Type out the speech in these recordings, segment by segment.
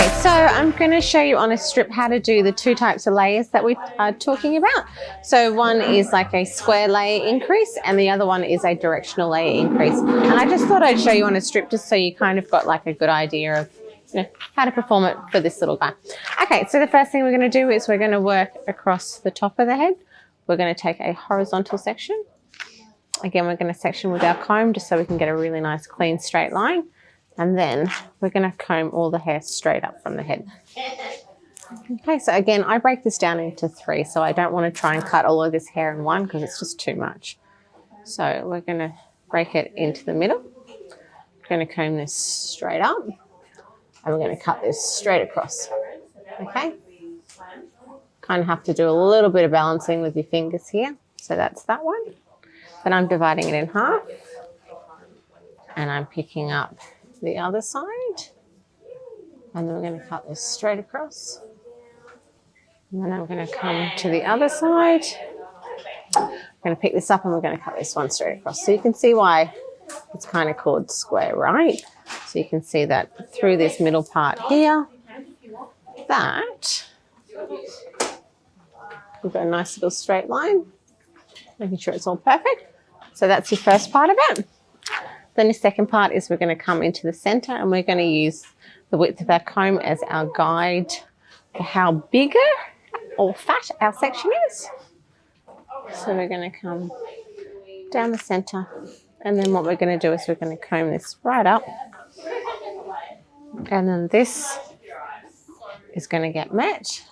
Okay, so I'm going to show you on a strip how to do the two types of layers that we are talking about. So one is like a square layer increase and the other one is a directional layer increase. And I just thought I'd show you on a strip just so you kind of got like a good idea of how to perform it for this little guy. Okay, so the first thing we're going to do is we're going to work across the top of the head. We're going to take a horizontal section. Again, we're going to section with our comb just so we can get a really nice clean straight line. And then we're going to comb all the hair straight up from the head. Okay, so again, I break this down into 3, so I don't want to try and cut all of this hair in one because it's just too much. So we're going to break it into the middle. We're going to comb this straight up and we're going to cut this straight across. Okay, kind of have to do a little bit of balancing with your fingers here. So that's that one. Then I'm dividing it in half and I'm picking up the other side, and then we're going to cut this straight across, and then I'm going to come to the other side. I'm going to pick this up and we're going to cut this one straight across. So you can see why it's kind of called square, right? So you can see that through this middle part here, that we've got a nice little straight line, making sure it's all perfect. So that's your first part of it. Then the second part is we're going to come into the center and we're going to use the width of our comb as our guide for how bigger or fat our section is. So we're going to come down the center, and then what we're going to do is we're going to comb this right up, and then this is going to get met,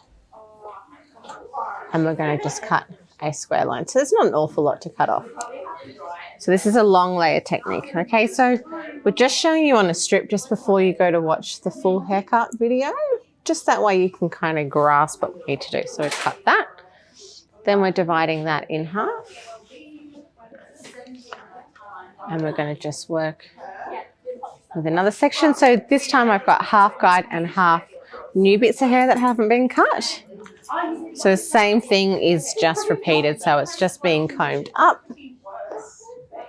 and we're going to just cut a square line. So there's not an awful lot to cut off. So this is a long layer technique. Okay, so we're just showing you on a strip just before you go to watch the full haircut video. Just that way you can kind of grasp what we need to do. So we cut that. Then we're dividing that in half. And we're going to just work with another section. So this time I've got half guide and half new bits of hair that haven't been cut. So the same thing is just repeated. So it's just being combed up.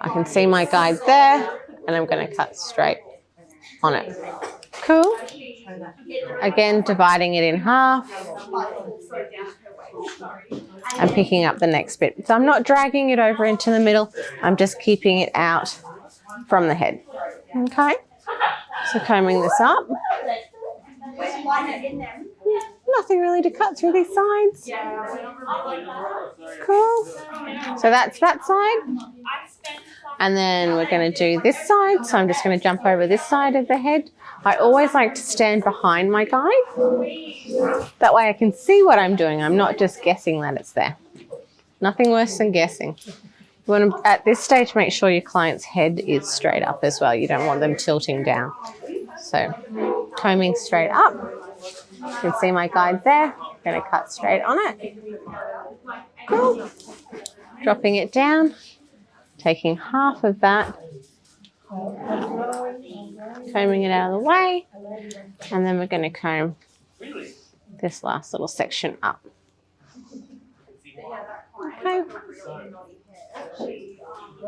I can see my guide there, and I'm going to cut straight on it. Cool. Again, dividing it in half and picking up the next bit. So I'm not dragging it over into the middle. I'm just keeping it out from the head. Okay. So combing this up. Nothing really to cut through these sides. Cool. So that's that side. And then we're going to do this side. So I'm just going to jump over this side of the head. I always like to stand behind my guide. That way I can see what I'm doing. I'm not just guessing that it's there. Nothing worse than guessing. You want to, at this stage, make sure your client's head is straight up as well. You don't want them tilting down. So combing straight up. You can see my guide there. I'm going to cut straight on it. Cool. Dropping it down. Taking half of that, combing it out of the way, and then we're going to comb this last little section up. Okay.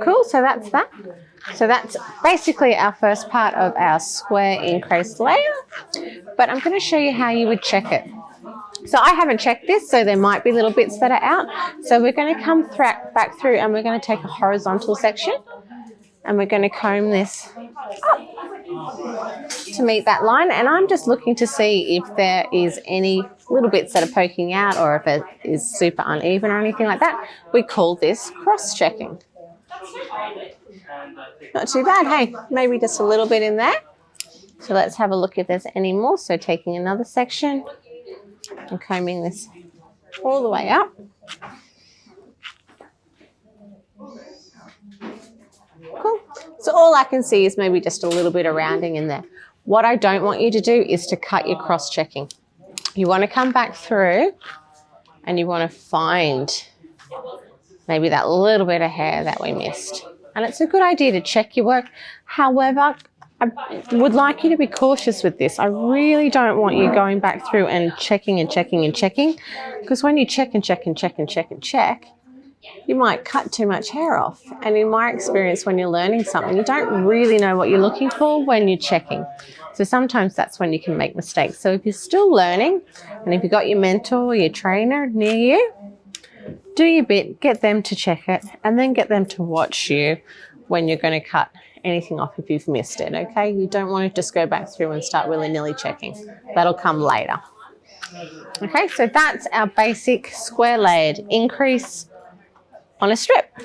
Cool, so that's that. So that's basically our first part of our square increased layer, but I'm going to show you how you would check it. So I haven't checked this, so there might be little bits that are out. So we're going to come back through and we're going to take a horizontal section and we're going to comb this up to meet that line. And I'm just looking to see if there is any little bits that are poking out or if it is super uneven or anything like that. We call this cross-checking. Not too bad, hey, maybe just a little bit in there. So let's have a look if there's any more. So taking another section and combing this all the way up. Cool. So all I can see is maybe just a little bit of rounding in there. What I don't want you to do is to cut your cross-checking. You want to come back through and you want to find maybe that little bit of hair that we missed. And it's a good idea to check your work. However, I would like you to be cautious with this. I really don't want you going back through and checking and checking and checking, because when you check and check and check and check and check, you might cut too much hair off. And in my experience, when you're learning something, you don't really know what you're looking for when you're checking. So sometimes that's when you can make mistakes. So if you're still learning, and if you've got your mentor or your trainer near you, do your bit, get them to check it, and then get them to watch you when you're going to cut anything off if you've missed it, okay? You don't want to just go back through and start willy-nilly checking. That'll come later. Okay, so that's our basic square layered increase on a strip.